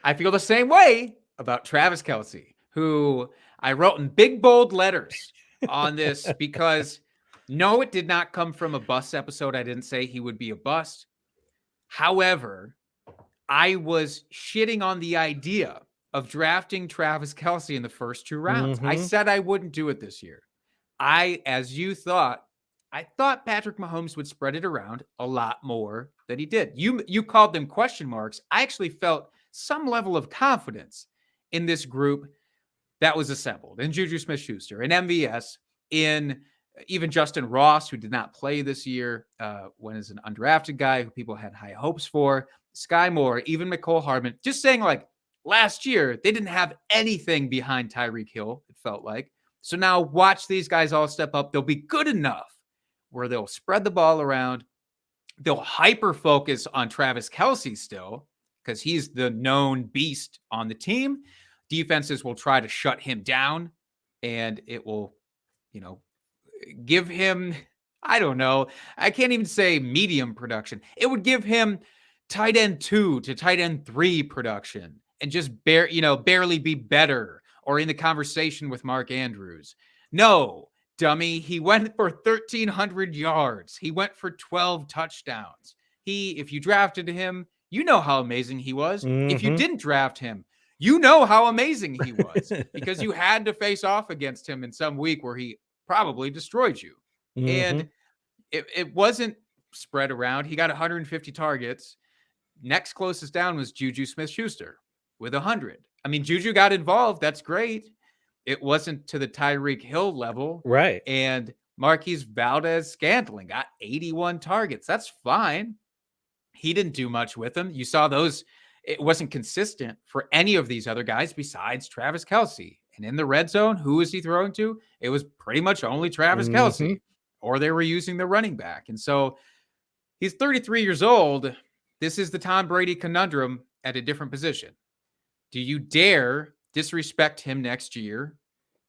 I feel the same way about Travis Kelce, who I wrote in big bold letters on this because no, it did not come from a bust episode. I didn't say he would be a bust. However, I was shitting on the idea of drafting Travis Kelce in the first 2 rounds. I Mm-hmm. said I wouldn't do it this year. As you thought, I thought Patrick Mahomes would spread it around a lot more than he did. You called them question marks. I actually felt some level of confidence in this group that was assembled, in Juju Smith-Schuster, in MVS, in even Justin Ross, who did not play this year, when as an undrafted guy who people had high hopes for, Sky Moore, even McCole Hardman. Just saying, like, last year, they didn't have anything behind Tyreek Hill, it felt like. So now watch these guys all step up. They'll be good enough where they'll spread the ball around. They'll hyper focus on Travis Kelce still because he's the known beast on the team. Defenses will try to shut him down, and it will, give him, I don't know, I can't even say medium production. It would give him tight end 2 to tight end 3 production and just barely be better or in the conversation with Mark Andrews. No, dummy, he went for 1,300 yards. He went for 12 touchdowns. If you drafted him, you know how amazing he was. If you Mm-hmm. didn't draft him, you know how amazing he was because you had to face off against him in some week where he probably destroyed you. Mm-hmm. And it wasn't spread around. He got 150 targets. Next closest down was Juju Smith-Schuster with 100. I mean, Juju got involved. That's great. It wasn't to the Tyreek Hill level. Right. And Marquise Valdez-Scantling got 81 targets. That's fine. He didn't do much with them. You saw those. It wasn't consistent for any of these other guys besides Travis Kelce. And in the red zone, who was he throwing to? It was pretty much only Travis Mm-hmm. Kelce, or they were using the running back. And so he's 33 years old. This is the Tom Brady conundrum at a different position. Do you dare disrespect him next year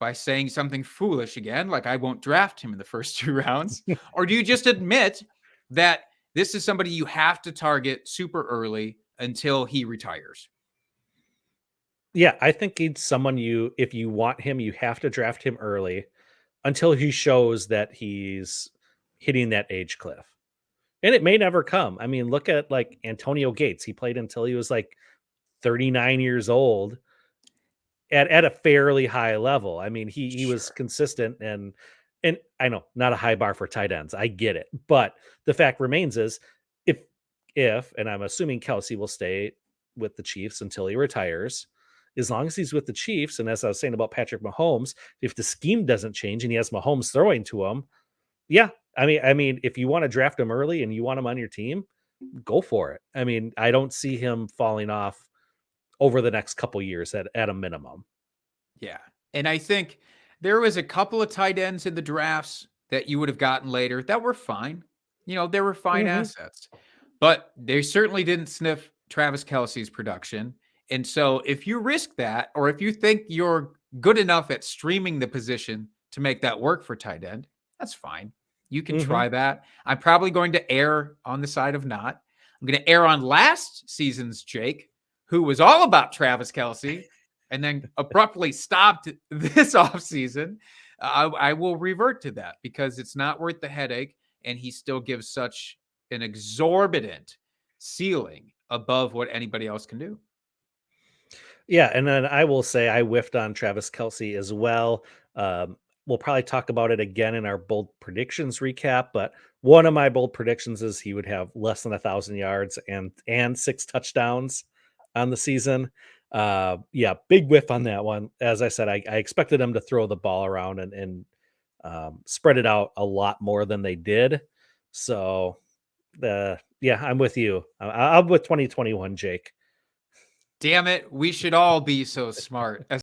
by saying something foolish again, like I won't draft him in the first 2 rounds? Or do you just admit that this is somebody you have to target super early until he retires? Yeah, I think he's someone if you want him, you have to draft him early until he shows that he's hitting that age cliff. And it may never come. I mean, look at like Antonio Gates. He played until he was like 39 years old at a fairly high level. I mean, he was Sure. consistent and I know not a high bar for tight ends. I get it. But the fact remains is if and I'm assuming Kelsey will stay with the Chiefs until he retires, as long as he's with the Chiefs, and as I was saying about Patrick Mahomes, if the scheme doesn't change and he has Mahomes throwing to him, yeah. I mean, if you want to draft him early and you want him on your team, go for it. I mean, I don't see him falling off over the next couple years at a minimum. Yeah. And I think there was a couple of tight ends in the drafts that you would have gotten later that were fine. They were fine Mhm. assets, but they certainly didn't sniff Travis Kelce's production. And so if you risk that, or if you think you're good enough at streaming the position to make that work for tight end, that's fine. You can Mhm. try that. I'm probably going to err on the side of not. I'm going to err on last season's Jake, who was all about Travis Kelce and then abruptly stopped this offseason. I will revert to that because it's not worth the headache. And he still gives such an exorbitant ceiling above what anybody else can do. Yeah, and then I will say I whiffed on Travis Kelce as well. We'll probably talk about it again in our bold predictions recap, but one of my bold predictions is he would have less than 1,000 yards and 6 touchdowns on the season. Yeah, big whiff on that one. As I said, I expected him to throw the ball around and spread it out a lot more than they did. So, yeah, I'm with you. I'm with 2021, Jake. Damn it. We should all be so smart as